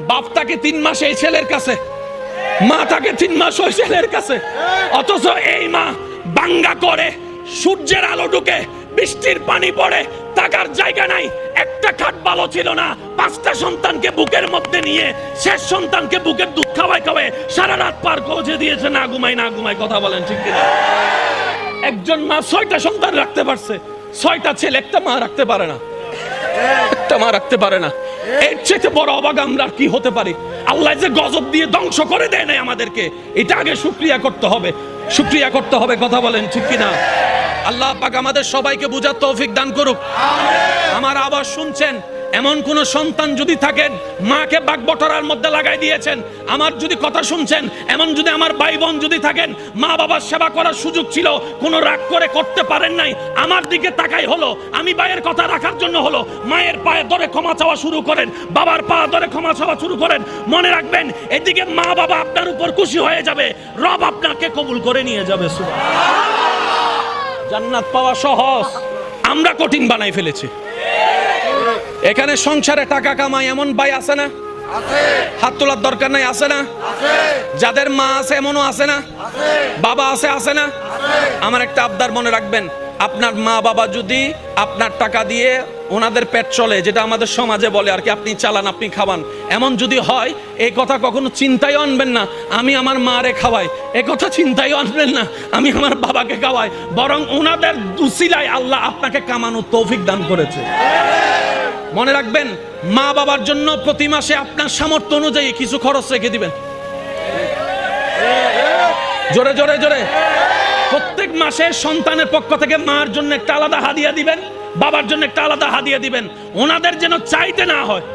বাপ থাকে 3 মাস এই ছেলের কাছে, মা থাকে 3 মাস ওই ছেলের কাছে, অথচ এই মা বাঙ্গা করে, সূর্যের আলো ঢুকে, বৃষ্টির পানি পড়ে, থাকার জায়গা নাই, একটা খাট ভালো ছিল না, 5টা সন্তানকে বুকের মধ্যে নিয়ে শেষ সন্তানকে বুকের দুধ খাওয়াই সারা রাত পার করে দিয়েছে, না ঘুমাই না ঘুমাই। কথা বলেন ঠিক কিনা? একজন মা 6টা সন্তান রাখতে পারছে, 6টা ছেলে, একটা মা রাখতে পারে না, একটা মা রাখতে পারে না। এর চেয়ে বড় অবাক আমরা কি হতে পারি? আল্লাহ যে গজব দিয়ে ধ্বংস করে দেয় না আমাদেরকে, এটা আগে শুকরিয়া করতে হবে, শুকরিয়া করতে হবে। কথা বলেন ঠিক কিনা? আল্লাহ পাক আমাদের সবাইকে বুঝার তৌফিক দান করুক। আমার আওয়াজ শুনছেন? এমন কোন সন্তান যদি থাকেন মাকে বাগবটরার মধ্যে লাগাই দিয়েছেন, আমার যদি কথা শুনছেন, এমন যদি আমার ভাই বোন যদি থাকেন মা বাবার সেবা করার সুযোগ ছিল, কোনো রাগ করে করতে পারেন নাই, আমার দিকে তাকাই হলো, আমি ভাইয়ের কথা রাখার জন্য হলো, মায়ের পায়ে ধরে ক্ষমা চাওয়া শুরু করেন, বাবার পা ধরে ক্ষমা চাওয়া শুরু করেন। মনে রাখবেন, এদিকে মা বাবা আপনার উপর খুশি হয়ে যাবে, রব আপনাকে কবুল করে নিয়ে যাবে। জান্নাত পাওয়া সহজ, আমরা কঠিন বানাই ফেলেছি। এখানে সংসারে টাকা কামাই এমন ভাই আছে না? হাত তোলার দরকার নাই, আছে না? যাদের মা আছে এমনও আছে না? বাবা আছে, আছে না? আমার একটা আবদার মনে রাখবেন, আপনার মা বাবা যদি আপনার টাকা দিয়ে ওনাদের পেট চলে, যেটা আমাদের সমাজে বলে আর কি, আপনি চালান আপনি খাওয়ান, এমন যদি হয়, এই কথা কখনো চিন্তায় আনবেন না আমি আমার মারে খাওয়াই, এই কথা চিন্তায় আনবেন না আমি আমার বাবাকে খাওয়াই, বরং ওনাদের উসিলায় আল্লাহ আপনাকে কামানোর তৌফিক দান করেছে। মনে রাখবেন, মা বাবার জন্য প্রতি মাসে আপনার সামর্থ্য অনুযায়ী কিছু খরচ রেখে দিবেন। জোরে জোরে জোরে। প্রত্যেক মাসে সন্তানের পক্ষ থেকে মার জন্য একটা আলাদা হাদিয়া দিবেন, বাবার জন্য একটা আলাদা হাদিয়া দিবেন, ওনাদের যেন চাইতে না হয়।